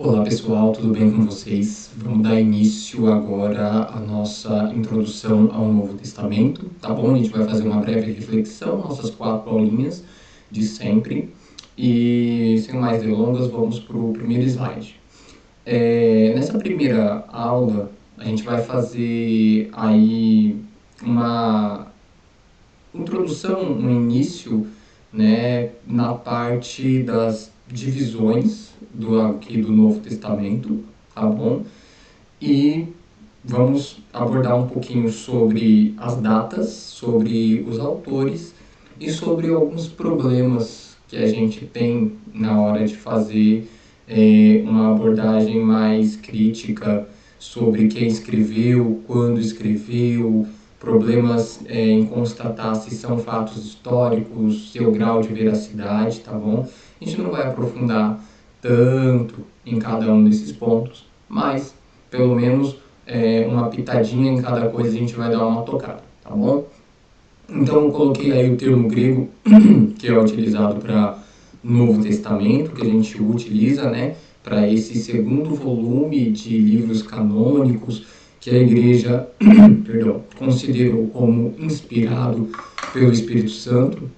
Olá pessoal, tudo bem com vocês? Vamos dar início agora à nossa introdução ao Novo Testamento, tá bom? A gente vai fazer uma breve reflexão, nossas 4 aulinhas de sempre. E sem mais delongas, vamos para o primeiro slide. Nessa primeira aula, a gente vai fazer aí uma introdução, um início, né, na parte das divisões aqui do Novo Testamento, tá bom? E vamos abordar um pouquinho sobre as datas, sobre os autores e sobre alguns problemas que a gente tem na hora de fazer uma abordagem mais crítica sobre quem escreveu, quando escreveu, problemas em constatar se são fatos históricos, seu grau de veracidade, tá bom? A gente não vai aprofundar tanto em cada um desses pontos, mas pelo menos uma pitadinha em cada coisa a gente vai dar uma tocada, tá bom? Então eu coloquei aí o termo grego que é utilizado para Novo Testamento, que a gente utiliza, né, para esse segundo volume de livros canônicos que a igreja considerou como inspirado pelo Espírito Santo,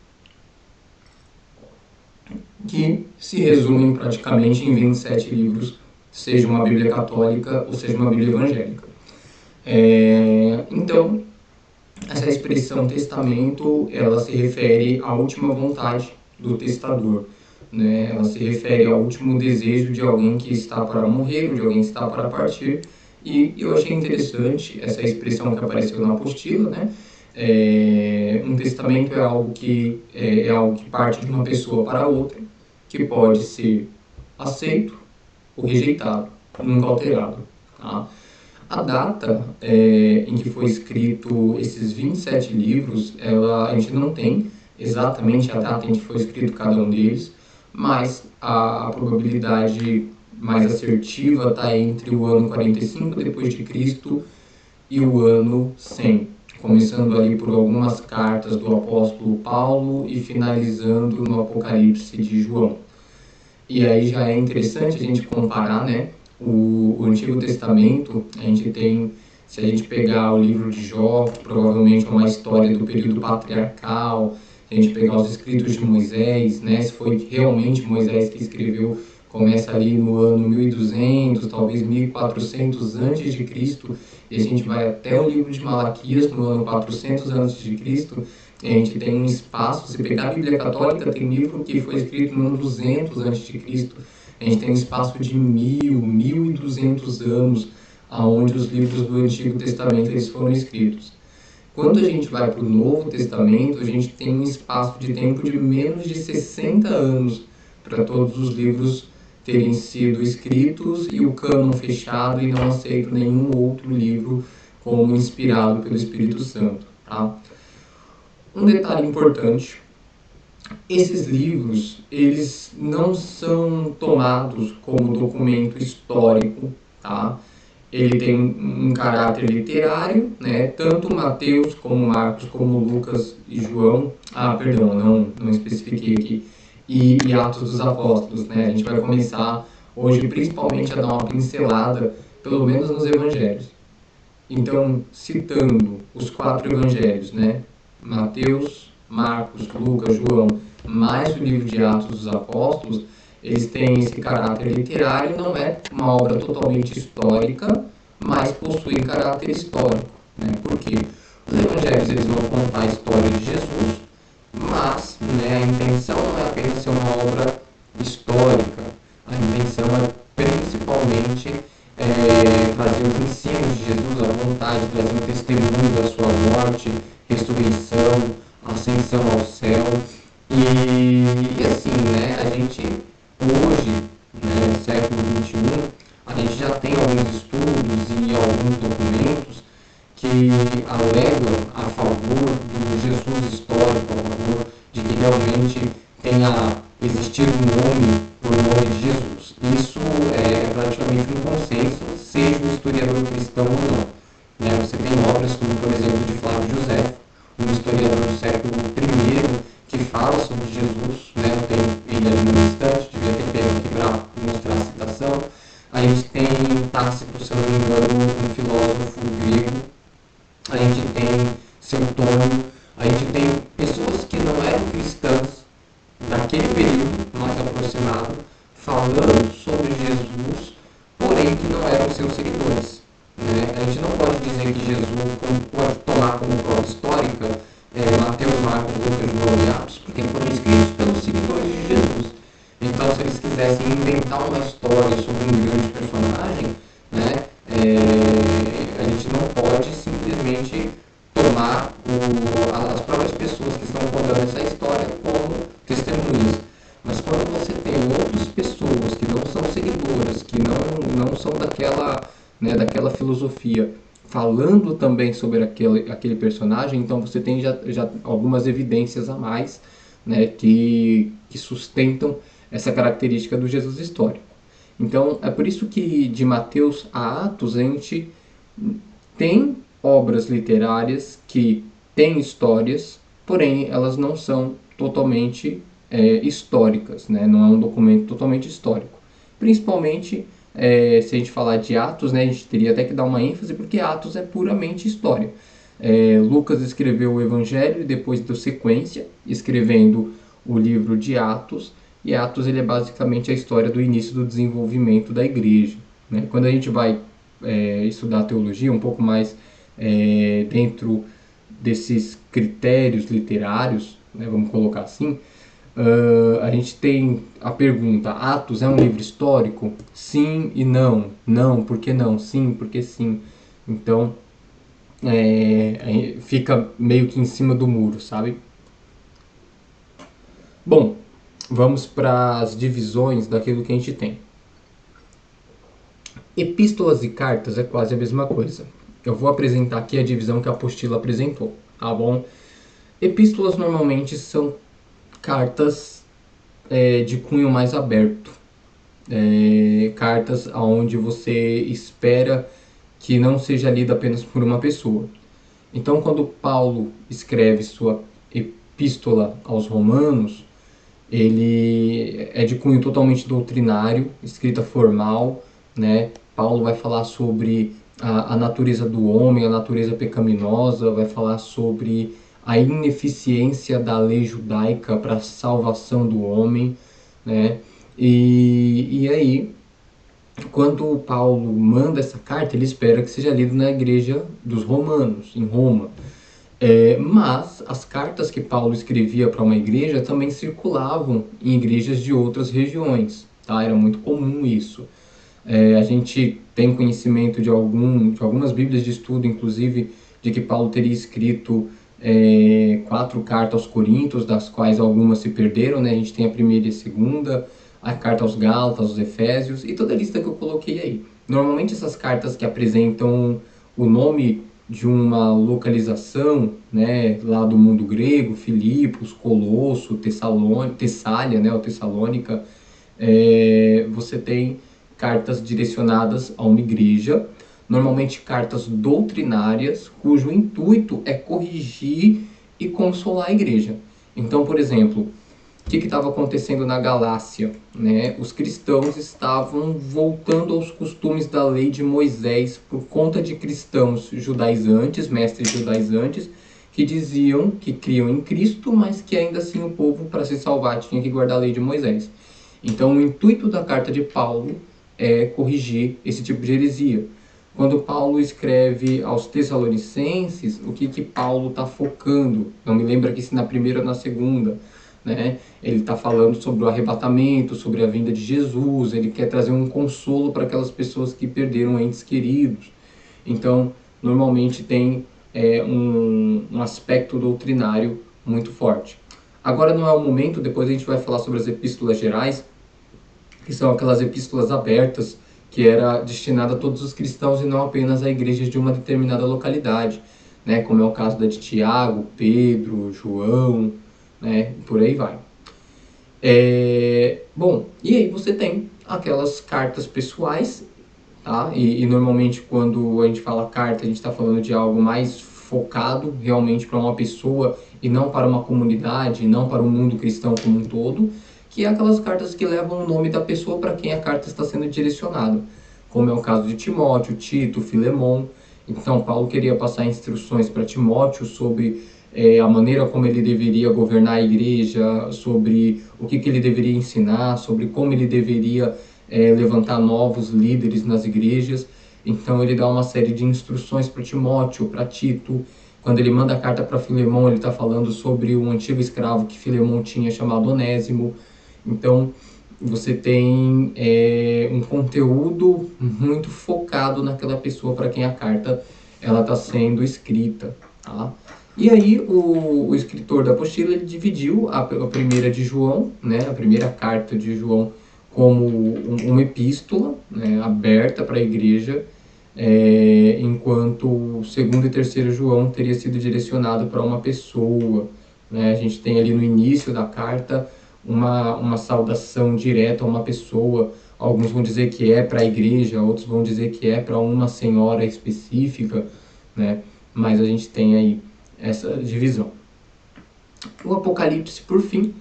que se resumem praticamente em 27 livros, seja uma Bíblia católica ou seja uma Bíblia evangélica. Então, essa expressão testamento, ela se refere à última vontade do testador, né? Ela se refere ao último desejo de alguém que está para morrer ou de alguém que está para partir. E eu achei interessante essa expressão que apareceu na apostila, né? Um testamento é algo que parte de uma pessoa para outra, que pode ser aceito ou rejeitado, nunca alterado, tá? A data em que foi escrito esses 27 livros, a gente não tem exatamente a data em que foi escrito cada um deles, mas a probabilidade mais assertiva está entre o ano 45 depois de Cristo e o ano 100, começando ali por algumas cartas do apóstolo Paulo e finalizando no Apocalipse de João. E aí já é interessante a gente comparar, né? O Antigo Testamento, a gente tem, se a gente pegar o livro de Jó, provavelmente é uma história do período patriarcal, se a gente pegar os escritos de Moisés, né, se foi realmente Moisés que escreveu, começa ali no ano 1200, talvez 1400 antes de Cristo, e a gente vai até o livro de Malaquias no ano 400 antes de Cristo. A gente tem um espaço, se pegar a Bíblia Católica, tem livro que foi escrito no ano 200 a.C. A gente tem um espaço de 1200 anos, onde os livros do Antigo Testamento eles foram escritos. Quando a gente vai para o Novo Testamento, a gente tem um espaço de tempo de menos de 60 anos para todos os livros terem sido escritos e o cânon fechado e não aceito nenhum outro livro como inspirado pelo Espírito Santo, tá? Um detalhe importante, esses livros, eles não são tomados como documento histórico, tá? Ele tem um caráter literário, né? Tanto Mateus como Marcos, como Lucas e João, não especifiquei aqui, e Atos dos Apóstolos, né? A gente vai começar hoje principalmente a dar uma pincelada, pelo menos nos evangelhos. Então, citando os 4 evangelhos, né? Mateus, Marcos, Lucas, João, mais o livro de Atos dos Apóstolos, eles têm esse caráter literário, não é uma obra totalmente histórica, mas possuem caráter histórico, né? Por quê? Os evangelhos eles vão contar a história de Jesus, mas, né, a intenção não é apenas ser uma obra histórica, a intenção é principalmente trazer os ensinos de Jesus à vontade, trazer um testemunho da sua morte, ressurreição, ascensão ao céu. E assim, né, a gente hoje, né, século XXI, a gente já tem alguns estudos e alguns documentos que alegam a favor do Jesus histórico, a favor de que realmente tenha existido um homem por nome de Jesus. Isso é praticamente um consenso, seja um historiador cristão ou não. Né? Você tem obras como, por exemplo, de Flávio José, um historiador do século I, que fala sobre Jesus, né? Eu tenho ele ali no instante, devia ter pego aqui para mostrar a citação, falando sobre Jesus, porém que não eram seus seguidores. Né? A gente não pode dizer que Jesus pode tomar como prova histórica Mateus, Marcos, Lucas, João e Atos, porque foram escritos pelos seguidores de Jesus. Então, se eles quisessem inventar uma história sobre um grande personagem, né, a gente não pode simplesmente tomar as próprias pessoas que estão contando essa história como testemunhas. Mas quando você tem outras pessoas que não são seguidoras, que não são daquela filosofia, falando também sobre aquele personagem, então você tem já algumas evidências a mais, né, que sustentam essa característica do Jesus histórico. Então, é por isso que de Mateus a Atos a gente tem obras literárias que têm histórias, porém elas não são totalmente históricas, né? Não é um documento totalmente histórico. Principalmente, se a gente falar de Atos, né, a gente teria até que dar uma ênfase, porque Atos é puramente história. Lucas escreveu o Evangelho e depois deu sequência, escrevendo o livro de Atos, e Atos ele é basicamente a história do início do desenvolvimento da igreja. Né? Quando a gente vai estudar teologia um pouco mais dentro desses critérios literários, né, vamos colocar assim, a gente tem a pergunta: Atos é um livro histórico? Sim e não. Não, por que não? Sim, porque sim. Então, fica meio que em cima do muro, sabe? Bom, vamos para as divisões daquilo que a gente tem. Epístolas e cartas é quase a mesma coisa. Eu vou apresentar aqui a divisão que a apostila apresentou, tá bom? Epístolas normalmente são cartas de cunho mais aberto, cartas onde você espera que não seja lida apenas por uma pessoa. Então, quando Paulo escreve sua epístola aos Romanos, ele é de cunho totalmente doutrinário, escrita formal, né? Paulo vai falar sobre a natureza do homem, a natureza pecaminosa, vai falar sobre a ineficiência da lei judaica para a salvação do homem, né? E aí, quando Paulo manda essa carta, ele espera que seja lido na igreja dos romanos, em Roma. Mas as cartas que Paulo escrevia para uma igreja também circulavam em igrejas de outras regiões, tá? Era muito comum isso. A gente tem conhecimento de algumas bíblias de estudo, inclusive, de que Paulo teria escrito 4 cartas aos Coríntios, das quais algumas se perderam, né? A gente tem a primeira e a segunda, a carta aos Gálatas, aos Efésios, e toda a lista que eu coloquei aí. Normalmente essas cartas que apresentam o nome de uma localização, né, lá do mundo grego, Filipos, Colosso, Tessália, né, ou Tessalônica, você tem cartas direcionadas a uma igreja, normalmente cartas doutrinárias, cujo intuito é corrigir e consolar a igreja. Então, por exemplo, o que estava acontecendo na Galácia? Né? Os cristãos estavam voltando aos costumes da lei de Moisés por conta de cristãos judaizantes, mestres judaizantes, que diziam que criam em Cristo, mas que ainda assim o povo, para se salvar, tinha que guardar a lei de Moisés. Então, o intuito da carta de Paulo é corrigir esse tipo de heresia. Quando Paulo escreve aos Tessalonicenses, o que Paulo está focando? Não me lembro aqui se na primeira ou na segunda. Né? Ele está falando sobre o arrebatamento, sobre a vinda de Jesus, ele quer trazer um consolo para aquelas pessoas que perderam entes queridos. Então, normalmente tem um aspecto doutrinário muito forte. Agora não é o momento, depois a gente vai falar sobre as epístolas gerais, que são aquelas epístolas abertas, que era destinada a todos os cristãos e não apenas a igrejas de uma determinada localidade, né? Como é o caso da de Tiago, Pedro, João, né? Por aí vai. Bom, e aí você tem aquelas cartas pessoais, tá? E normalmente quando a gente fala carta, a gente está falando de algo mais focado realmente para uma pessoa e não para uma comunidade, não para o mundo cristão como um todo, que é aquelas cartas que levam o nome da pessoa para quem a carta está sendo direcionada, como é o caso de Timóteo, Tito, Filemon. Então Paulo queria passar instruções para Timóteo sobre a maneira como ele deveria governar a igreja, sobre o que ele deveria ensinar, sobre como ele deveria levantar novos líderes nas igrejas. Então ele dá uma série de instruções para Timóteo, para Tito. Quando ele manda a carta para Filemão, ele está falando sobre um antigo escravo que Filemão tinha, chamado Onésimo. Então você tem um conteúdo muito focado naquela pessoa para quem a carta está sendo escrita. Tá? E aí o escritor da apostila ele dividiu a primeira de João, né, a primeira carta de João, como uma epístola, né, aberta para a igreja, enquanto o segundo e terceiro João teria sido direcionado para uma pessoa. Né? A gente tem ali no início da carta uma saudação direta a uma pessoa. Alguns vão dizer que é para a igreja, outros vão dizer que é para uma senhora específica, né? Mas a gente tem aí essa divisão. O Apocalipse, por fim,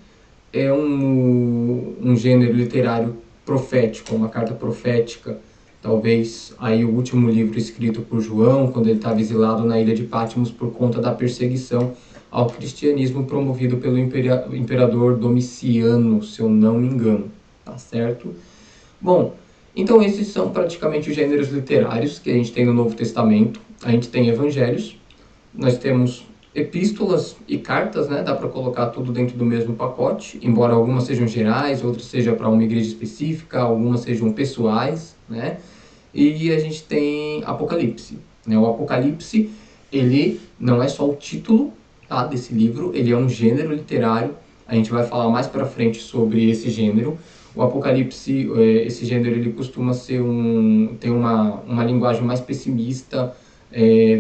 é um gênero literário profético, uma carta profética. Talvez aí o último livro escrito por João, quando ele estava exilado na ilha de Patmos por conta da perseguição ao cristianismo promovido pelo imperador Domiciano, se eu não me engano. Tá certo? Bom, então esses são praticamente os gêneros literários que a gente tem no Novo Testamento. A gente tem evangelhos, nós temos epístolas e cartas, né? Dá para colocar tudo dentro do mesmo pacote, embora algumas sejam gerais, outras sejam para uma igreja específica, algumas sejam pessoais, né? E a gente tem Apocalipse, né? O Apocalipse, ele não é só o título, tá, desse livro, ele é um gênero literário. A gente vai falar mais para frente sobre esse gênero. O Apocalipse, esse gênero, ele costuma ser tem uma linguagem mais pessimista,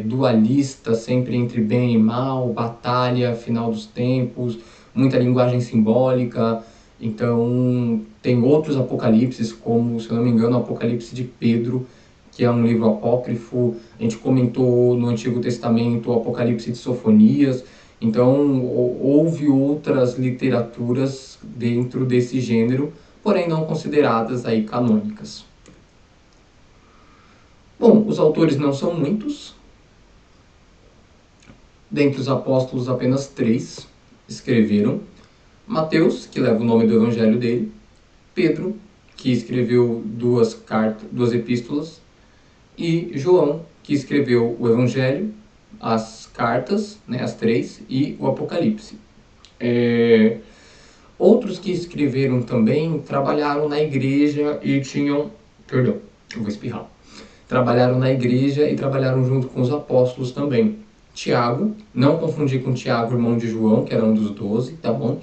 dualista, sempre entre bem e mal, batalha, final dos tempos, muita linguagem simbólica. Então, tem outros apocalipses, como, se eu não me engano, o Apocalipse de Pedro, que é um livro apócrifo. A gente comentou no Antigo Testamento o Apocalipse de Sofonias. Então, houve outras literaturas dentro desse gênero, porém não consideradas aí canônicas. Bom, os autores não são muitos. Dentre os apóstolos, apenas 3 escreveram. Mateus, que leva o nome do evangelho dele. Pedro, que escreveu 2 epístolas. E João, que escreveu o evangelho, as cartas, né, as 3, e o Apocalipse. Outros que escreveram também trabalharam na igreja e tinham... Perdão, eu vou espirrar. Trabalharam na igreja e trabalharam junto com os apóstolos também. Tiago, não confundir com Tiago, irmão de João, que era um dos 12, tá bom?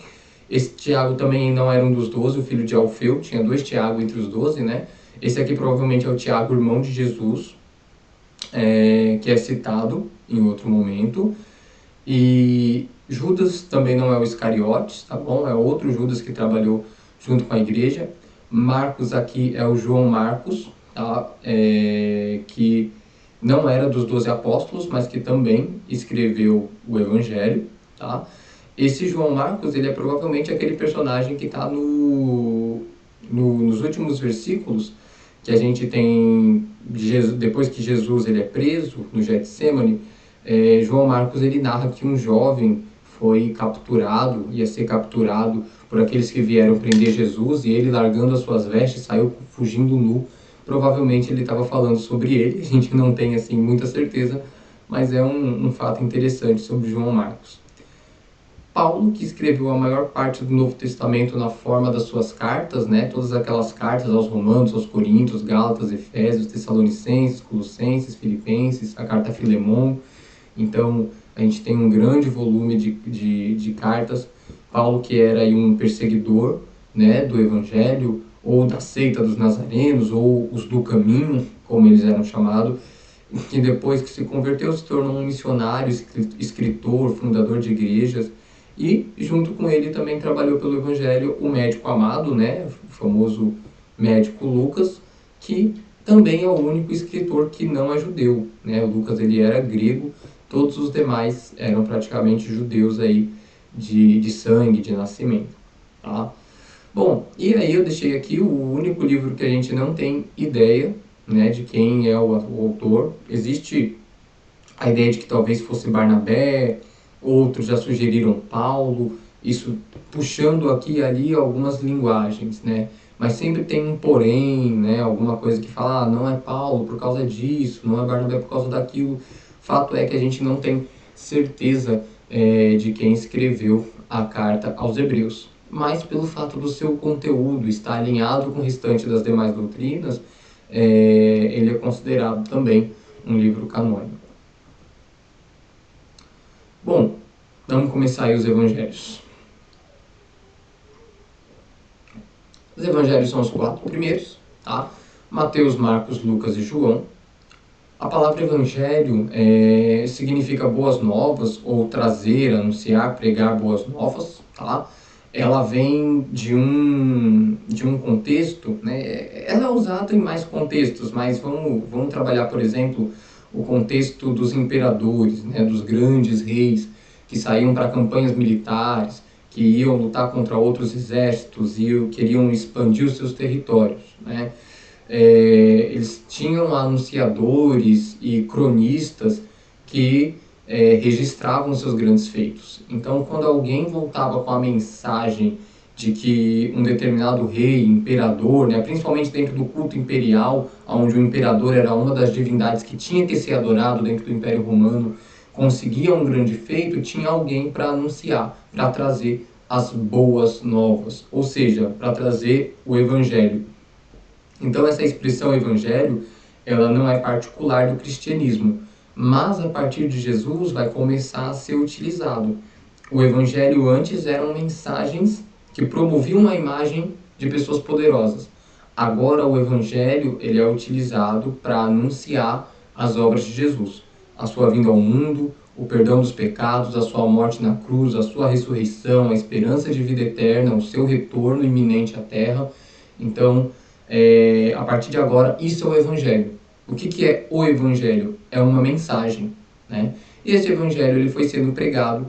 Esse Tiago também não era um dos 12, o filho de Alfeu, tinha 2 Tiago entre os 12, né? Esse aqui provavelmente é o Tiago, irmão de Jesus, que é citado em outro momento. E Judas também não é o Iscariotes, tá bom? É outro Judas que trabalhou junto com a igreja. Marcos aqui é o João Marcos, tá? Que não era dos 12 apóstolos, mas que também escreveu o Evangelho, tá? Esse João Marcos, ele é provavelmente aquele personagem que está nos últimos versículos, que a gente tem, depois que Jesus ele é preso no Getsemane. João Marcos ele narra que um jovem foi capturado, ia ser capturado por aqueles que vieram prender Jesus, e ele, largando as suas vestes, saiu fugindo nu. Provavelmente ele estava falando sobre ele, a gente não tem assim muita certeza, mas é um fato interessante sobre João Marcos. Paulo, que escreveu a maior parte do Novo Testamento na forma das suas cartas, né? Todas aquelas cartas aos Romanos, aos Coríntios, Gálatas, Efésios, Tessalonicenses, Colossenses, Filipenses, a carta a Filemão. Então, a gente tem um grande volume de cartas. Paulo, que era aí um perseguidor, né, do Evangelho, ou da seita dos nazarenos, ou os do caminho, como eles eram chamados, que depois que se converteu se tornou um missionário, escritor, fundador de igrejas. E junto com ele também trabalhou pelo Evangelho o médico amado, né, o famoso médico Lucas, que também é o único escritor que não é judeu, né? O Lucas ele era grego, todos os demais eram praticamente judeus aí de sangue, de nascimento, tá? Bom, e aí eu deixei aqui o único livro que a gente não tem ideia, né, de quem é o autor. Existe a ideia de que talvez fosse Barnabé, outros já sugeriram Paulo, isso puxando aqui e ali algumas linguagens, né? Mas sempre tem um porém, né? Alguma coisa que fala, não é Paulo por causa disso, não é Barnabé por causa daquilo. Fato é que a gente não tem certeza de quem escreveu a carta aos Hebreus. Mas pelo fato do seu conteúdo estar alinhado com o restante das demais doutrinas, ele é considerado também um livro canônico. Bom, vamos começar aí os evangelhos. Os evangelhos são os 4 primeiros, tá? Mateus, Marcos, Lucas e João. A palavra evangelho significa boas novas, ou trazer, anunciar, pregar boas novas, tá? Ela vem de um contexto, né? Ela é usada em mais contextos, mas vamos trabalhar, por exemplo, o contexto dos imperadores, né? Dos grandes reis que saíam para campanhas militares, que iam lutar contra outros exércitos e queriam expandir os seus territórios, né? Eles tinham anunciadores e cronistas que registravam seus grandes feitos. Então, quando alguém voltava com a mensagem de que um determinado rei, imperador, né, principalmente dentro do culto imperial, onde o imperador era uma das divindades que tinha que ser adorado dentro do Império Romano, conseguia um grande feito, tinha alguém para anunciar, para trazer as boas novas, ou seja, para trazer o evangelho. Então essa expressão evangelho, ela não é particular do cristianismo, mas a partir de Jesus vai começar a ser utilizado. O evangelho antes eram mensagens que promoviam a imagem de pessoas poderosas. Agora o evangelho, ele é utilizado para anunciar as obras de Jesus, a sua vinda ao mundo, o perdão dos pecados, a sua morte na cruz, a sua ressurreição, a esperança de vida eterna, o seu retorno iminente à terra. Então, a partir de agora, isso é o evangelho. O que é o evangelho? É uma mensagem, né? E esse evangelho ele foi sendo pregado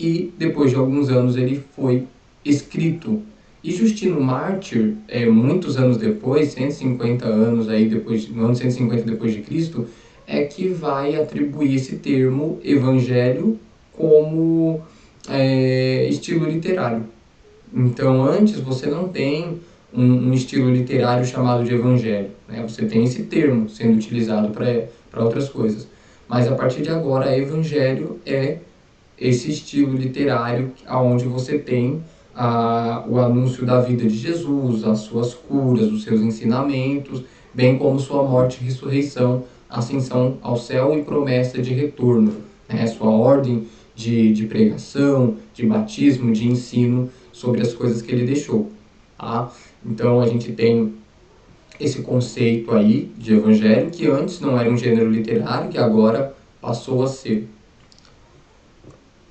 e depois de alguns anos ele foi escrito. E Justino Mártir, muitos anos depois, 150 anos aí depois, no ano 150 depois de Cristo, é que vai atribuir esse termo evangelho como estilo literário. Então, antes você não tem um estilo literário chamado de evangelho, né? Você tem esse termo sendo utilizado para outras coisas. Mas a partir de agora, evangelho é esse estilo literário onde você tem o anúncio da vida de Jesus, as suas curas, os seus ensinamentos, bem como sua morte e ressurreição, ascensão ao céu e promessa de retorno, né? Sua ordem de pregação, de batismo, de ensino sobre as coisas que ele deixou. Tá? Então a gente tem esse conceito aí de evangelho, que antes não era um gênero literário, que agora passou a ser.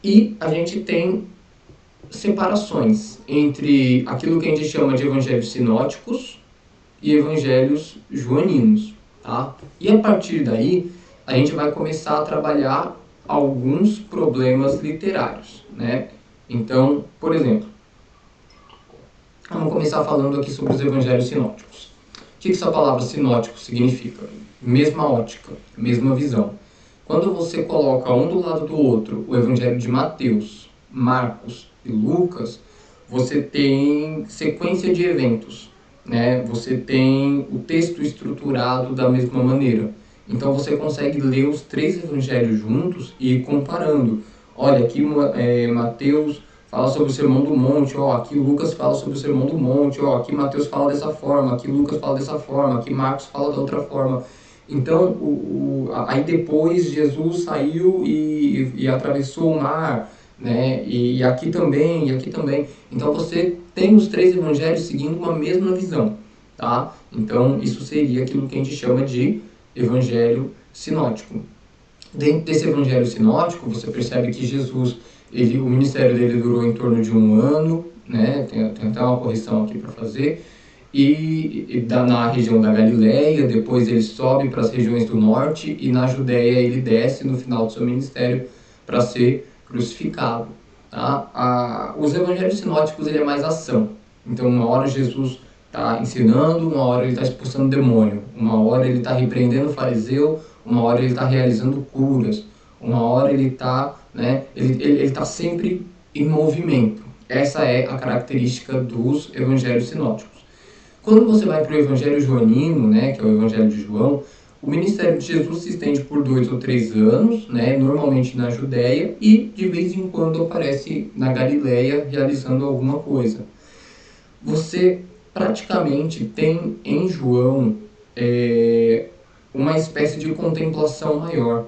E a gente tem separações entre aquilo que a gente chama de evangelhos sinóticos e evangelhos joaninos. Tá? E a partir daí, a gente vai começar a trabalhar alguns problemas literários, né? Então, por exemplo, vamos começar falando aqui sobre os evangelhos sinóticos. O que essa palavra sinótico significa? Mesma ótica, mesma visão. Quando você coloca um do lado do outro o evangelho de Mateus, Marcos e Lucas, você tem sequência de eventos, né? Você tem o texto estruturado da mesma maneira. Então você consegue ler os 3 evangelhos juntos e ir comparando. Olha, aqui Mateus fala sobre o Sermão do Monte, aqui Lucas fala sobre o Sermão do Monte, aqui Mateus fala dessa forma, aqui Lucas fala dessa forma, aqui Marcos fala da outra forma. Então, aí depois Jesus saiu e atravessou o mar, né? E aqui também, e aqui também. Então você tem os 3 evangelhos seguindo uma mesma visão, tá? Então isso seria aquilo que a gente chama de evangelho sinótico. Dentro desse evangelho sinótico, você percebe que Jesus, o ministério dele durou em torno de 1 ano, né? Tem até uma correção aqui para fazer. Na região da Galileia, depois ele sobe para as regiões do norte e na Judéia ele desce no final do seu ministério para ser crucificado. Tá? Os evangelhos sinóticos ele é mais ação. Então uma hora Jesus está ensinando, uma hora ele está expulsando demônio, uma hora ele está repreendendo o fariseu, uma hora ele está realizando curas, Uma hora ele está, né, ele tá sempre em movimento. Essa é a característica dos evangelhos sinóticos. Quando você vai para o evangelho joanino, né, que é o evangelho de João, o ministério de Jesus se estende por 2 ou 3 anos, né, normalmente na Judéia, e de vez em quando aparece na Galileia realizando alguma coisa. Você praticamente tem em João uma espécie de contemplação maior.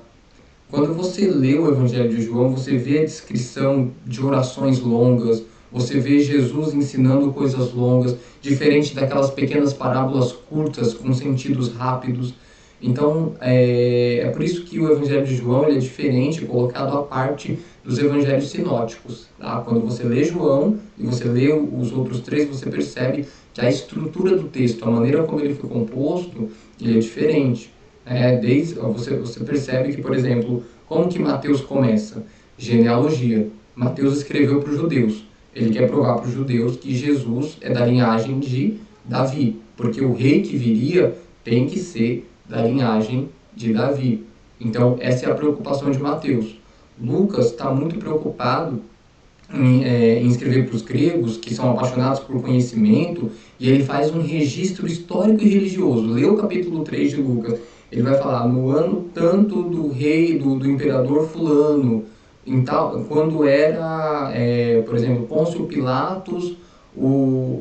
Quando você lê o Evangelho de João, você vê a descrição de orações longas, você vê Jesus ensinando coisas longas, diferente daquelas pequenas parábolas curtas com sentidos rápidos. Então, é por isso que o Evangelho de João ele é diferente, colocado à parte dos evangelhos sinóticos. Tá? Quando você lê João e você lê os outros três, você percebe que a estrutura do texto, a maneira como ele foi composto, ele é diferente. Você percebe que, por exemplo, como que Mateus começa? Genealogia. Mateus escreveu para os judeus. Ele quer provar para os judeus que Jesus é da linhagem de Davi, porque o rei que viria tem que ser da linhagem de Davi. Então, essa é a preocupação de Mateus. Lucas está muito preocupado em escrever para os gregos, que são apaixonados por conhecimento, e ele faz um registro histórico e religioso. Lê o capítulo 3 de Lucas, ele vai falar no ano tanto do rei, do imperador fulano, quando era, por exemplo, Pôncio Pilatos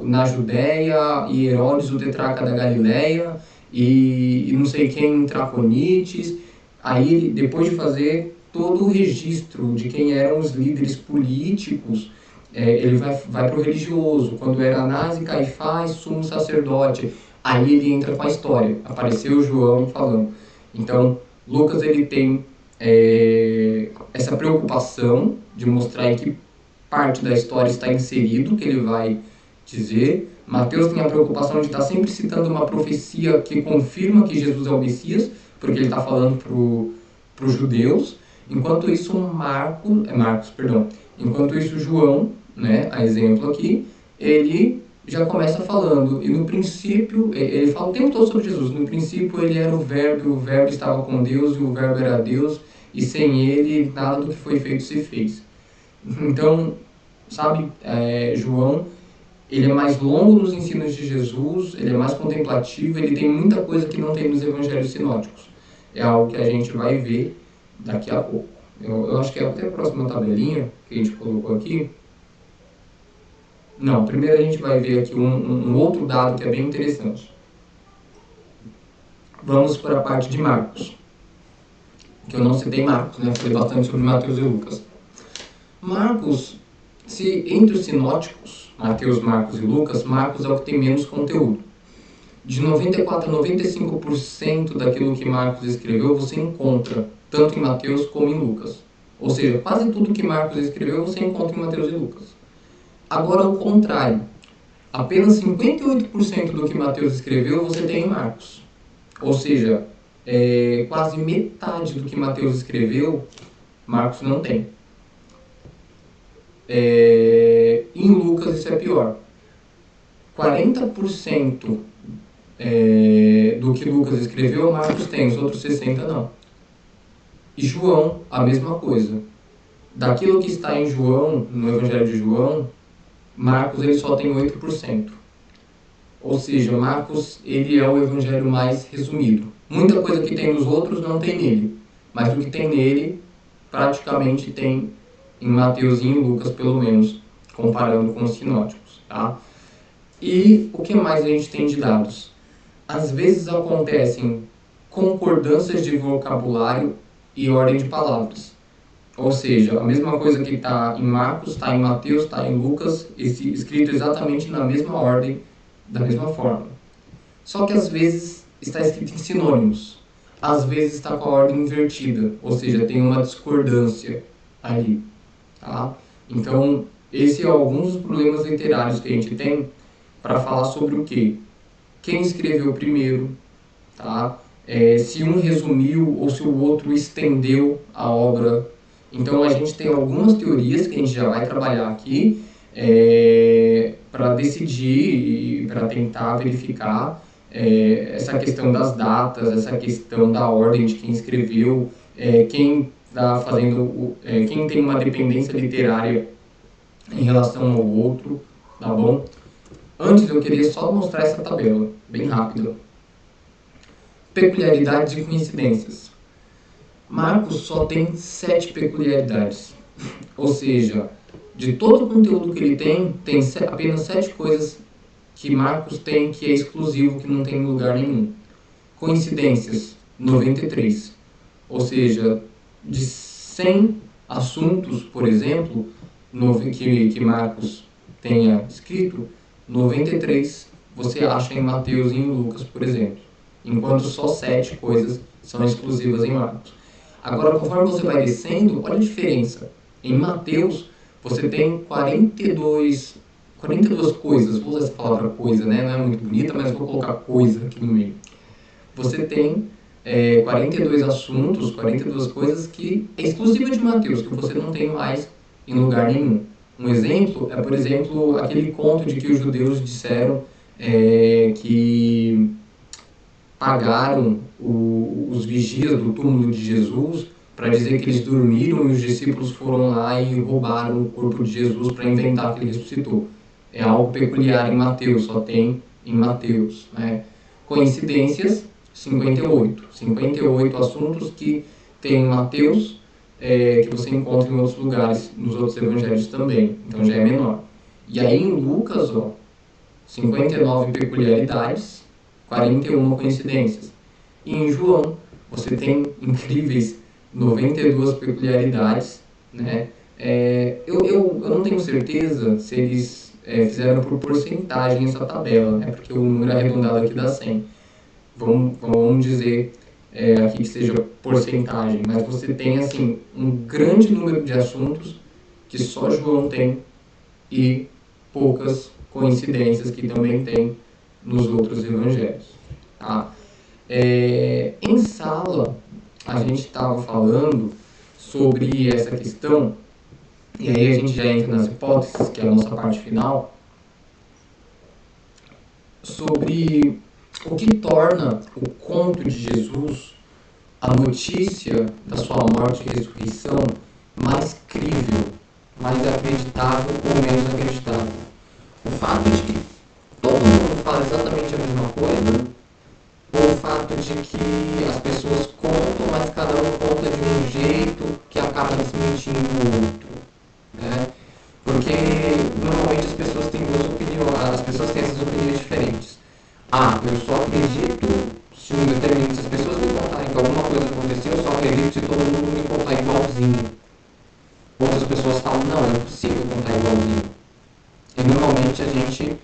na Judéia, e Herodes o tetrarca da Galileia, e não sei quem, Traconites. Aí, depois de fazer todo o registro de quem eram os líderes políticos, ele vai para o religioso, quando era Anás e Caifás, sumo sacerdote. Aí ele entra com a história, apareceu João falando. Então, Lucas ele tem essa preocupação de mostrar em que parte da história está inserido, que ele vai dizer. Mateus tem a preocupação de estar sempre citando uma profecia que confirma que Jesus é o Messias, porque ele está falando para os judeus. Enquanto isso, enquanto isso, João, né, a exemplo aqui, ele já começa falando, e no princípio, ele fala o tempo todo sobre Jesus, no princípio ele era o Verbo estava com Deus, e o Verbo era Deus, e sem ele nada do que foi feito se fez. Então, sabe, João, ele é mais longo nos ensinos de Jesus, ele é mais contemplativo, ele tem muita coisa que não tem nos evangelhos sinóticos. É algo que a gente vai ver daqui a pouco. Eu acho que é até a próxima tabelinha que a gente colocou aqui. Não, primeiro a gente vai ver aqui um outro dado que é bem interessante. Vamos para a parte de Marcos. Que eu não citei Marcos, né? Falei bastante sobre Mateus e Lucas. Marcos, se entre os sinóticos, Mateus, Marcos e Lucas, Marcos é o que tem menos conteúdo. De 94% a 95% daquilo que Marcos escreveu você encontra tanto em Mateus como em Lucas. Ou seja, quase tudo que Marcos escreveu você encontra em Mateus e Lucas. Agora, ao contrário, apenas 58% do que Mateus escreveu você tem em Marcos. Ou seja, quase metade do que Mateus escreveu, Marcos não tem. Em Lucas isso é pior. 40% do que Lucas escreveu, Marcos tem, os outros 60% não. E João, a mesma coisa. Daquilo que está em João, no Evangelho de João, Marcos ele só tem 8%. Ou seja, Marcos ele é o evangelho mais resumido. Muita coisa que tem nos outros não tem nele, mas o que tem nele praticamente tem em Mateus e em Lucas, pelo menos, comparando com os sinóticos. Tá? E o que mais a gente tem de dados? Às vezes acontecem concordâncias de vocabulário e ordem de palavras. Ou seja, a mesma coisa que está em Marcos, está em Mateus, está em Lucas, escrito exatamente na mesma ordem, da mesma forma. Só que às vezes está escrito em sinônimos. Às vezes está com a ordem invertida, ou seja, tem uma discordância ali. Tá? Então, esses são alguns dos problemas literários que a gente tem para falar sobre o quê? Quem escreveu primeiro, tá? Se um resumiu ou se o outro estendeu a obra. Então a gente tem algumas teorias que a gente já vai trabalhar aqui para decidir e para tentar verificar essa questão das datas, essa questão da ordem de quem escreveu, quem quem tem uma dependência literária em relação ao outro, tá bom? Antes eu queria só mostrar essa tabela, bem rápida. Peculiaridades e coincidências. Marcos só tem 7 peculiaridades. Ou seja, de todo o conteúdo que ele tem apenas 7 coisas que Marcos tem que é exclusivo, que não tem em lugar nenhum. Coincidências, 93. Ou seja, de 100 assuntos, por exemplo, que Marcos tenha escrito, 93 você acha em Mateus e em Lucas, por exemplo. Enquanto só 7 coisas são exclusivas em Marcos. Agora, conforme você vai descendo, olha a diferença. Em Mateus, você tem 42 coisas. Vou usar essa palavra coisa, né? Não é muito bonita, mas vou colocar coisa aqui no meio. Você tem 42 assuntos, 42 coisas que é exclusiva de Mateus, que você não tem mais em lugar nenhum. Um exemplo é, por exemplo, aquele conto de que os judeus disseram que pagaram os vigias do túmulo de Jesus para dizer que eles dormiram e os discípulos foram lá e roubaram o corpo de Jesus para inventar que ele ressuscitou. É algo peculiar em Mateus, só tem em Mateus, né? Coincidências, 58. 58 assuntos que tem em Mateus, que você encontra em outros lugares, nos outros evangelhos também, então já é menor. E aí em Lucas, 59 peculiaridades, 41 coincidências. E em João, você tem incríveis 92 peculiaridades, né? Eu não tenho certeza se eles fizeram por porcentagem essa tabela, né? Porque o número arredondado aqui dá 100. Vamos dizer aqui que seja porcentagem, mas você tem assim um grande número de assuntos que só João tem e poucas coincidências que também tem nos outros evangelhos. Tá? Em sala, a gente estava falando sobre essa questão, e aí a gente já entra nas hipóteses, que é a nossa parte final, sobre o que torna o conto de Jesus, a notícia da sua morte e ressurreição, mais crível, mais acreditável ou menos acreditável. O fato de que todo mundo fala exatamente a mesma coisa, ou o fato de que as pessoas contam, mas cada um conta de um jeito que acaba desmentindo o outro, né? Porque normalmente as pessoas têm duas opiniões, as pessoas têm essas opiniões diferentes. Eu só acredito se as pessoas me contarem que alguma coisa aconteceu, eu só acredito se todo mundo me contar igualzinho. Outras pessoas falam, não, é impossível contar igualzinho. E normalmente a gente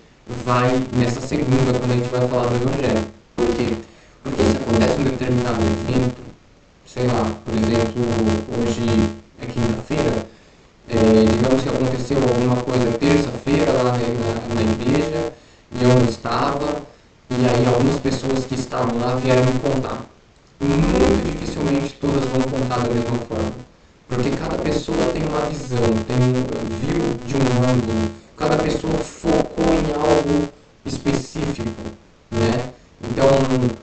vai nessa segunda quando a gente vai falar do Evangelho. Por quê? Porque se acontece um determinado evento, sei lá, por exemplo, hoje é quinta-feira, digamos que aconteceu alguma coisa terça-feira lá na igreja e eu não estava, e aí algumas pessoas que estavam lá vieram me contar. Muito dificilmente todas vão contar da mesma forma, porque cada pessoa tem uma visão, viu de um ângulo, cada pessoa focou em algo específico, né? Então,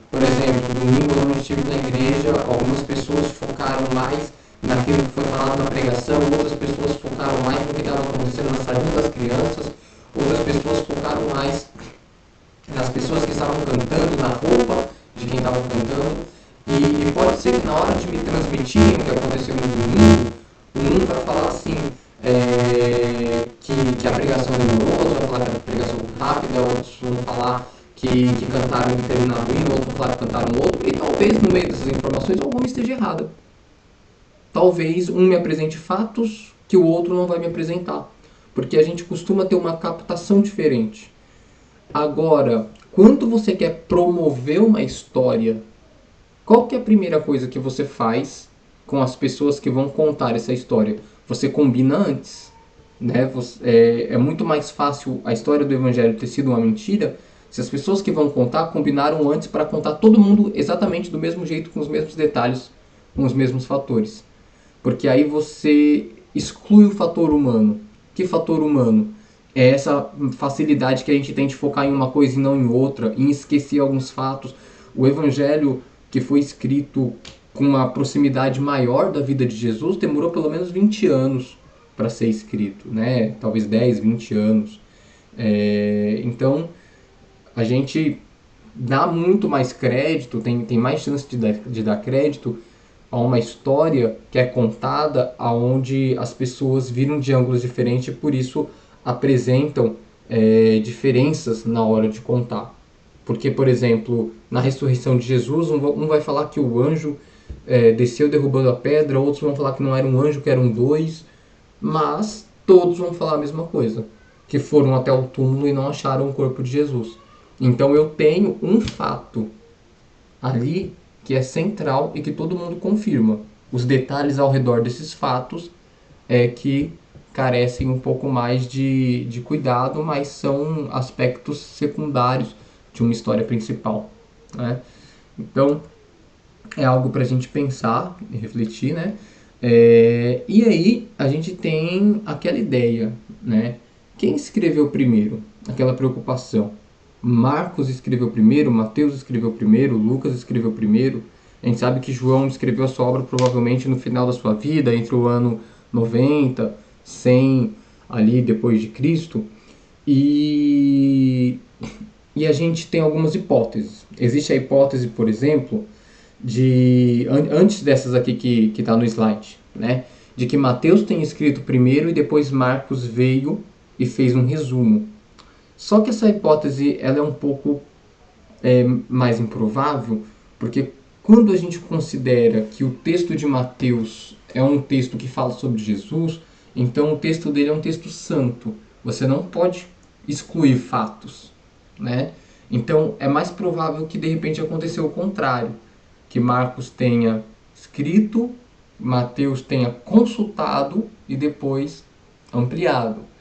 por exemplo, domingo eu não estive na igreja, algumas pessoas focaram mais naquilo que foi falado na pregação, outras pessoas focaram mais no que estava acontecendo na salinha das crianças, outras pessoas focaram mais nas pessoas que estavam cantando, na roupa de quem estava cantando, e pode ser que na hora de me transmitirem o que aconteceu no domingo, um vai falar assim, que a pregação demorou, outro vai falar que a pregação foi rápida, outros vão falar que cantaram em determinado hino, outros vão falar que cantaram outro, e talvez no meio dessas informações alguma esteja errada. Talvez um me apresente fatos que o outro não vai me apresentar, porque a gente costuma ter uma captação diferente. Agora, quando você quer promover uma história, qual que é a primeira coisa que você faz com as pessoas que vão contar essa história? Você combina antes, né? É muito mais fácil a história do Evangelho ter sido uma mentira se as pessoas que vão contar combinaram antes para contar todo mundo exatamente do mesmo jeito, com os mesmos detalhes, com os mesmos fatores. Porque aí você exclui o fator humano. Que fator humano? É essa facilidade que a gente tem de focar em uma coisa e não em outra, em esquecer alguns fatos. O Evangelho que foi escrito com uma proximidade maior da vida de Jesus, demorou pelo menos 20 anos para ser escrito, né? Talvez 10, 20 anos. Então, a gente dá muito mais crédito, tem mais chance de dar crédito a uma história que é contada aonde as pessoas viram de ângulos diferentes e por isso apresentam diferenças na hora de contar. Porque, por exemplo, na ressurreição de Jesus, um vai falar que o anjo desceu derrubando a pedra, outros vão falar que não era um anjo, que eram dois, mas todos vão falar a mesma coisa, que foram até o túmulo e não acharam o corpo de Jesus. Então eu tenho um fato ali que é central e que todo mundo confirma. Os detalhes ao redor desses fatos é que carecem um pouco mais de cuidado, mas são aspectos secundários de uma história principal, né? Então é algo para a gente pensar e refletir, né? E aí a gente tem aquela ideia, né? Quem escreveu primeiro? Aquela preocupação. Marcos escreveu primeiro, Mateus escreveu primeiro, Lucas escreveu primeiro. A gente sabe que João escreveu a sua obra provavelmente no final da sua vida, entre o ano 90, 100, ali depois de Cristo. E a gente tem algumas hipóteses. Existe a hipótese, por exemplo, antes dessas aqui que está no slide, né? De que Mateus tenha escrito primeiro e depois Marcos veio e fez um resumo. Só que essa hipótese ela é um pouco mais improvável, porque quando a gente considera que o texto de Mateus é um texto que fala sobre Jesus, então o texto dele é um texto santo. Você não pode excluir fatos, né? Então é mais provável que de repente aconteceu o contrário, que Marcos tenha escrito, Mateus tenha consultado e depois ampliado.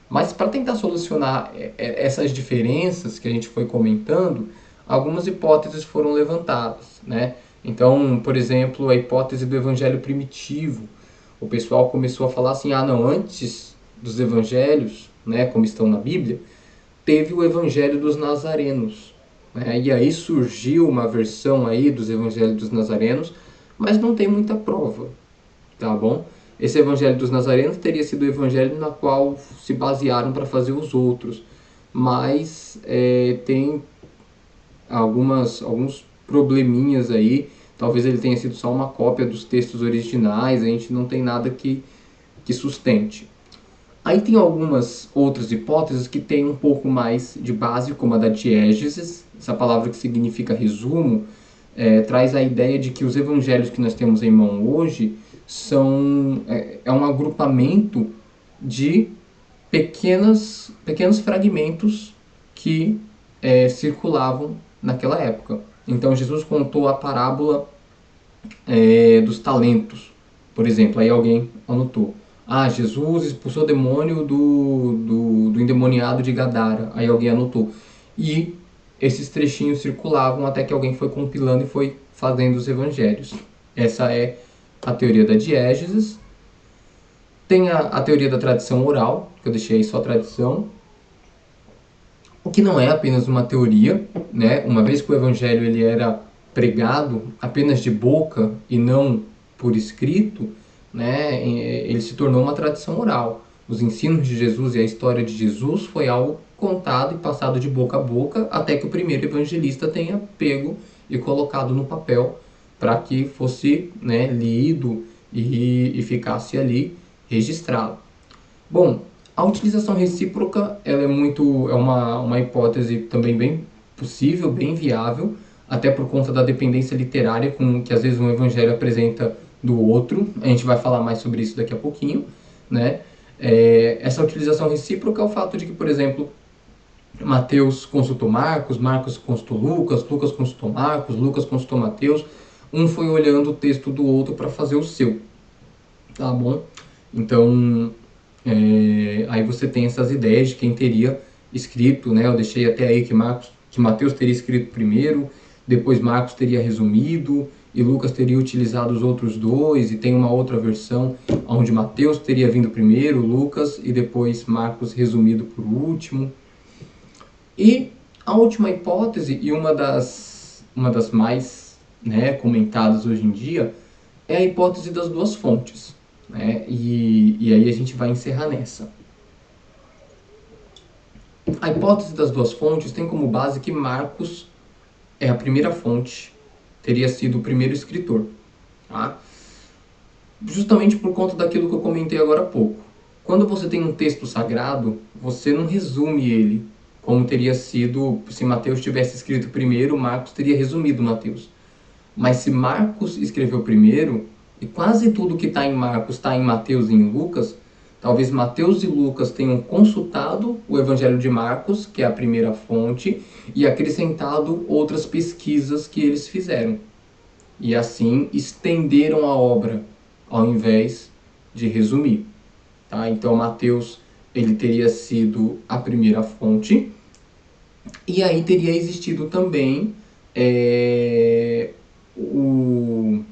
Mas para tentar solucionar essas diferenças que a gente foi comentando, algumas hipóteses foram levantadas, né? Então, por exemplo, a hipótese do evangelho primitivo. O pessoal começou a falar assim, não, antes dos evangelhos, né, como estão na Bíblia, teve o evangelho dos nazarenos, né? E aí surgiu uma versão aí dos evangelhos dos nazarenos, mas não tem muita prova, tá bom? Esse evangelho dos nazarenos teria sido o evangelho na qual se basearam para fazer os outros, mas tem alguns probleminhas aí. Talvez ele tenha sido só uma cópia dos textos originais, a gente não tem nada que sustente. Aí tem algumas outras hipóteses que têm um pouco mais de base, como a da diégesis, essa palavra que significa resumo, traz a ideia de que os evangelhos que nós temos em mão hoje é um agrupamento de pequenos fragmentos que circulavam naquela época. Então Jesus contou a parábola dos talentos, por exemplo. Aí alguém anotou: Jesus expulsou o demônio do endemoniado de Gadara. Aí alguém anotou. E esses trechinhos circulavam até que alguém foi compilando e foi fazendo os evangelhos. Essa é a teoria da diégesis. Tem a teoria da tradição oral, que eu deixei aí só tradição. O que não é apenas uma teoria, né? Uma vez que o evangelho ele era pregado apenas de boca e não por escrito, né? Ele se tornou uma tradição oral. Os ensinos de Jesus e a história de Jesus foi algo contado e passado de boca a boca até que o primeiro evangelista tenha pego e colocado no papel para que fosse, né, lido e ficasse ali registrado. Bom, a utilização recíproca ela é uma hipótese também bem possível, bem viável, até por conta da dependência literária que às vezes um evangelho apresenta do outro. A gente vai falar mais sobre isso daqui a pouquinho, né? Essa utilização recíproca é o fato de que, por exemplo, Mateus consultou Marcos, Marcos consultou Lucas, Lucas consultou Marcos, Lucas consultou Mateus. Um foi olhando o texto do outro para fazer o seu, tá bom? Então, aí você tem essas ideias de quem teria escrito, né? Eu deixei até aí que Mateus teria escrito primeiro, depois Marcos teria resumido e Lucas teria utilizado os outros dois, e tem uma outra versão onde Mateus teria vindo primeiro, Lucas, e depois Marcos resumido por último. E a última hipótese, e uma das mais né, comentadas hoje em dia, é a hipótese das duas fontes, né? E aí a gente vai encerrar nessa. A hipótese das duas fontes tem como base que Marcos é a primeira fonte, teria sido o primeiro escritor, tá? Justamente por conta daquilo que eu comentei agora há pouco. Quando você tem um texto sagrado, você não resume ele como teria sido se Mateus tivesse escrito primeiro, Marcos teria resumido Mateus. Mas se Marcos escreveu primeiro, e quase tudo que está em Marcos está em Mateus e em Lucas, talvez Mateus e Lucas tenham consultado o Evangelho de Marcos, que é a primeira fonte, e acrescentado outras pesquisas que eles fizeram. E assim estenderam a obra, ao invés de resumir. Tá? Então Mateus ele teria sido a primeira fonte, e aí teria existido também o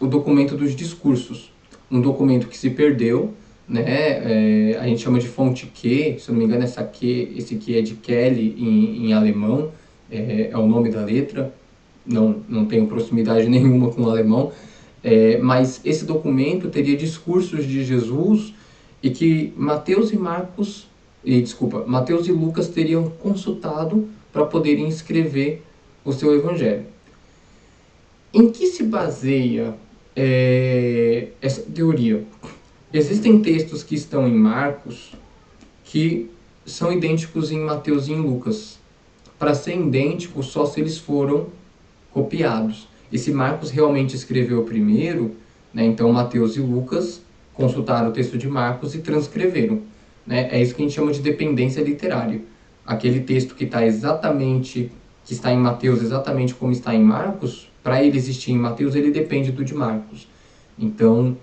documento dos discursos, um documento que se perdeu, né? A gente chama de fonte Q, se eu não me engano esse Q é de Kelly em alemão, é o nome da letra, não tenho proximidade nenhuma com o alemão, mas esse documento teria discursos de Jesus e que Mateus e Lucas teriam consultado para poderem escrever o seu evangelho. Em que se baseia essa teoria? Existem textos que estão em Marcos que são idênticos em Mateus e em Lucas. Para ser idêntico, só se eles foram copiados. E se Marcos realmente escreveu primeiro, né, então Mateus e Lucas consultaram o texto de Marcos e transcreveram. Né? É isso que a gente chama de dependência literária. Aquele texto que está em Mateus exatamente como está em Marcos, para ele existir em Mateus, ele depende do de Marcos. Então,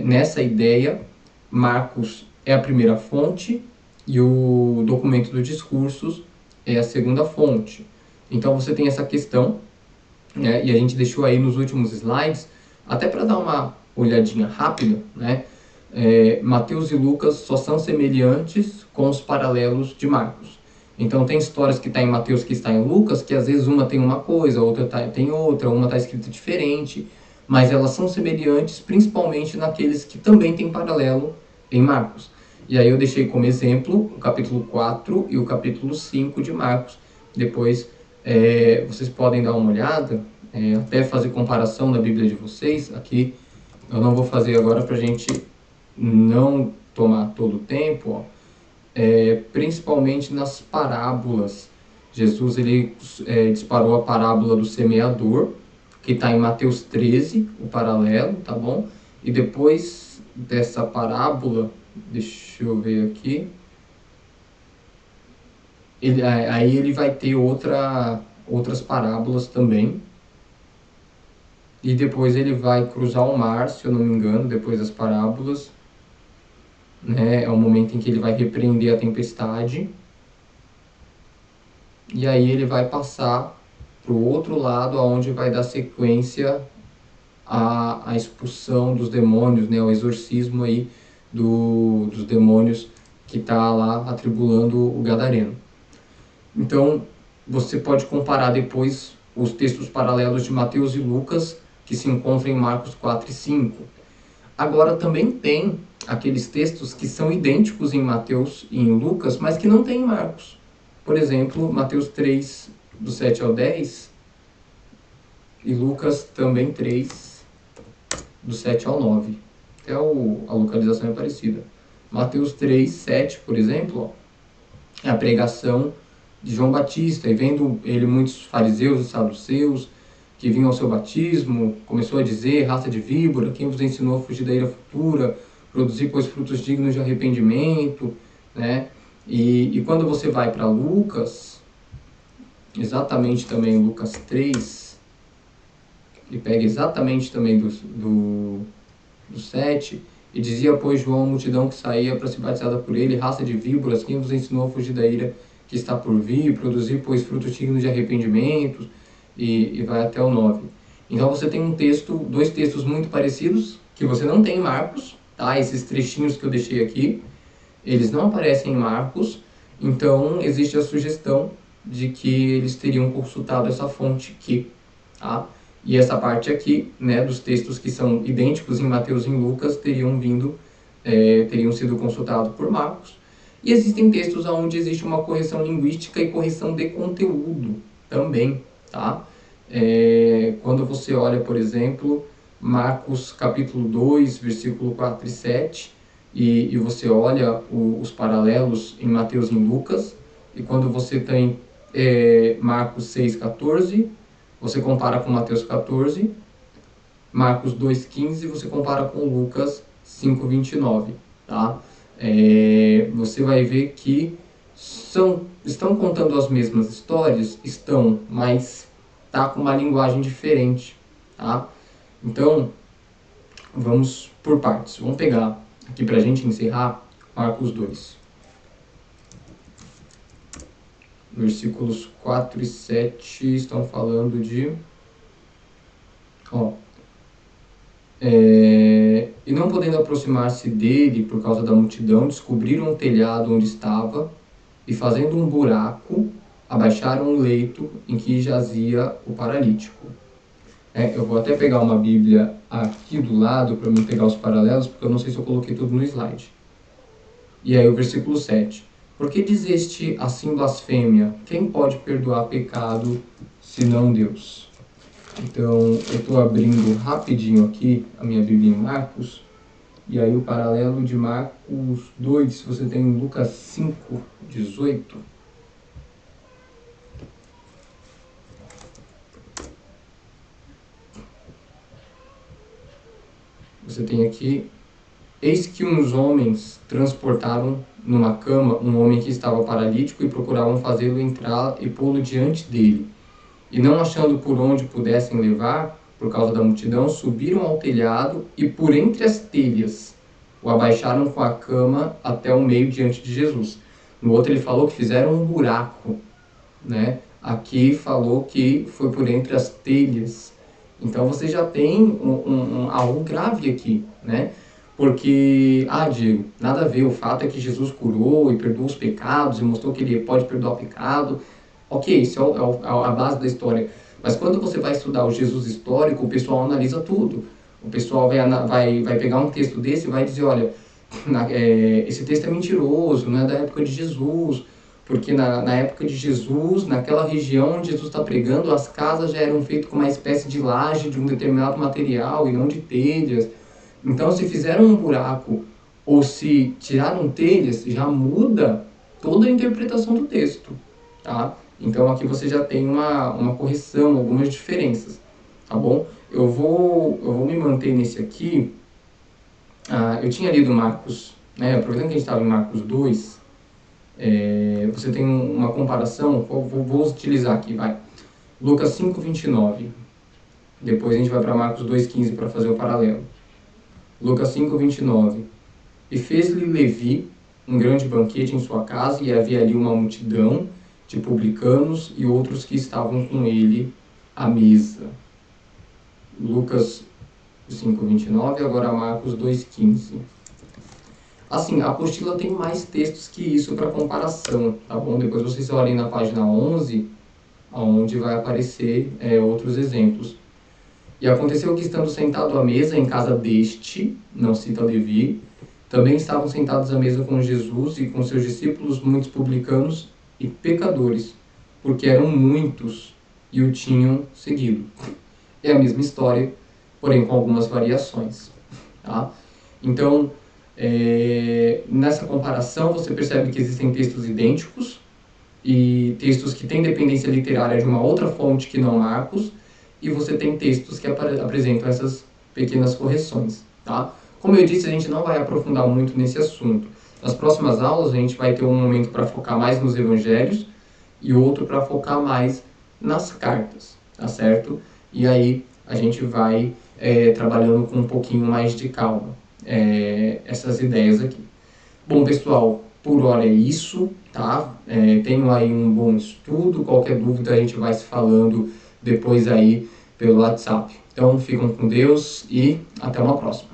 nessa ideia, Marcos é a primeira fonte e o documento dos discursos é a segunda fonte. Então você tem essa questão, né, e a gente deixou aí nos últimos slides, até para dar uma olhadinha rápida, né? Mateus e Lucas só são semelhantes com os paralelos de Marcos. Então tem histórias que está em Mateus que está em Lucas, que às vezes uma tem uma coisa, outra tem outra, uma está escrita diferente, mas elas são semelhantes principalmente naqueles que também têm paralelo em Marcos. E aí eu deixei como exemplo o capítulo 4 e o capítulo 5 de Marcos. Depois vocês podem dar uma olhada, até fazer comparação da Bíblia de vocês. Aqui eu não vou fazer agora para a gente não tomar todo o tempo, ó. Principalmente nas parábolas. Jesus ele disparou a parábola do semeador, que está em Mateus 13, o paralelo, tá bom? E depois dessa parábola, deixa eu ver aqui, aí ele vai ter outras parábolas também. E depois ele vai cruzar o mar, se eu não me engano, depois das parábolas. Né? É o momento em que ele vai repreender a tempestade. E aí ele vai passar para o outro lado, onde vai dar sequência à expulsão dos demônios, né? O exorcismo aí dos demônios que está lá atribulando o gadareno. Então, você pode comparar depois os textos paralelos de Mateus e Lucas, que se encontram em Marcos 4 e 5. Agora, também tem aqueles textos que são idênticos em Mateus e em Lucas, mas que não tem em Marcos. Por exemplo, Mateus 3, do 7 ao 10, e Lucas também 3, do 7 ao 9. Até a localização é parecida. Mateus 3, 7, por exemplo, ó, é a pregação de João Batista, e vendo ele muitos fariseus e saduceus que vinham ao seu batismo, começou a dizer: raça de víbora, quem vos ensinou a fugir da ira futura, produzir pois frutos dignos de arrependimento, né? E quando você vai para Lucas, exatamente também Lucas 3, ele pega exatamente também do 7, e dizia, pois, João, a multidão que saía para ser batizada por ele: raça de víboras, quem vos ensinou a fugir da ira que está por vir, produzir, pois, frutos dignos de arrependimento, e vai até o 9. Então você tem dois textos muito parecidos, que você não tem em Marcos, tá? Esses trechinhos que eu deixei aqui, eles não aparecem em Marcos, então existe a sugestão de que eles teriam consultado essa fonte aqui, tá? E essa parte aqui, né, dos textos que são idênticos em Mateus e em Lucas, teriam sido consultados por Marcos. E existem textos onde existe uma correção linguística e correção de conteúdo também, tá? Quando você olha, por exemplo, Marcos capítulo 2, versículo 4 e 7, e você olha os paralelos em Mateus e em Lucas, e quando você tem Marcos 6, 14, você compara com Mateus 14, Marcos 2,15, você compara com Lucas 5,29, tá? Você vai ver que estão contando as mesmas histórias? Estão, mas tá com uma linguagem diferente, tá? Então, vamos por partes. Vamos pegar aqui pra gente encerrar Marcos 2. Versículos 4 e 7 estão falando de... E não podendo aproximar-se dele por causa da multidão, descobriram o telhado onde estava e, fazendo um buraco, abaixaram o leito em que jazia o paralítico. Eu vou até pegar uma Bíblia aqui do lado para mim pegar os paralelos, porque eu não sei se eu coloquei tudo no slide. E aí o versículo 7. Por que dizeste assim blasfêmia? Quem pode perdoar pecado senão Deus? Então, eu estou abrindo rapidinho aqui a minha Bíblia em Marcos. E aí o paralelo de Marcos 2, se você tem Lucas 5, 18. Você tem aqui: eis que uns homens transportaram numa cama um homem que estava paralítico e procuravam fazê-lo entrar e pô-lo diante dele. E não achando por onde pudessem levar, por causa da multidão, subiram ao telhado e por entre as telhas o abaixaram com a cama até o meio diante de Jesus. No outro ele falou que fizeram um buraco, né? Aqui falou que foi por entre as telhas. Então você já tem algo grave aqui, né? Porque, Diego, nada a ver, o fato é que Jesus curou e perdoou os pecados e mostrou que ele pode perdoar o pecado. Ok, isso é a base da história. Mas quando você vai estudar o Jesus histórico, o pessoal analisa tudo. O pessoal vai pegar um texto desse e vai dizer, olha, esse texto é mentiroso, não é da época de Jesus, porque na época de Jesus, naquela região onde Jesus está pregando, as casas já eram feitas com uma espécie de laje de um determinado material e não de telhas. Então, se fizeram um buraco ou se tiraram telhas, já muda toda a interpretação do texto, tá? Então, aqui você já tem uma correção, algumas diferenças, tá bom? Eu vou me manter nesse aqui. Eu tinha lido Marcos, né? Aproveitando que a gente estava em Marcos 2, você tem uma comparação, vou utilizar aqui, vai. Lucas 5, 29. Depois a gente vai para Marcos 2,15 para fazer o paralelo. Lucas 5, 29. E fez-lhe Levi um grande banquete em sua casa, e havia ali uma multidão de publicanos e outros que estavam com ele à mesa. Lucas 5, 29, agora Marcos 2,15. Assim, a apostila tem mais textos que isso para comparação, tá bom? Depois vocês olhem na página 11, onde vai aparecer outros exemplos. E aconteceu que, estando sentado à mesa em casa deste, não cita Levi, também estavam sentados à mesa com Jesus e com seus discípulos muitos publicanos e pecadores, porque eram muitos e o tinham seguido. É a mesma história, porém com algumas variações, tá? Então, nessa comparação, você percebe que existem textos idênticos e textos que têm dependência literária de uma outra fonte que não Marcos, e você tem textos que apresentam essas pequenas correções, tá? Como eu disse, a gente não vai aprofundar muito nesse assunto. Nas próximas aulas, a gente vai ter um momento para focar mais nos evangelhos e outro para focar mais nas cartas, tá certo? E aí a gente vai trabalhando com um pouquinho mais de calma essas ideias aqui. Bom, pessoal, por hora é isso, tá? Tenho aí um bom estudo. Qualquer dúvida a gente vai se falando depois aí pelo WhatsApp. Então, fiquem com Deus e até uma próxima.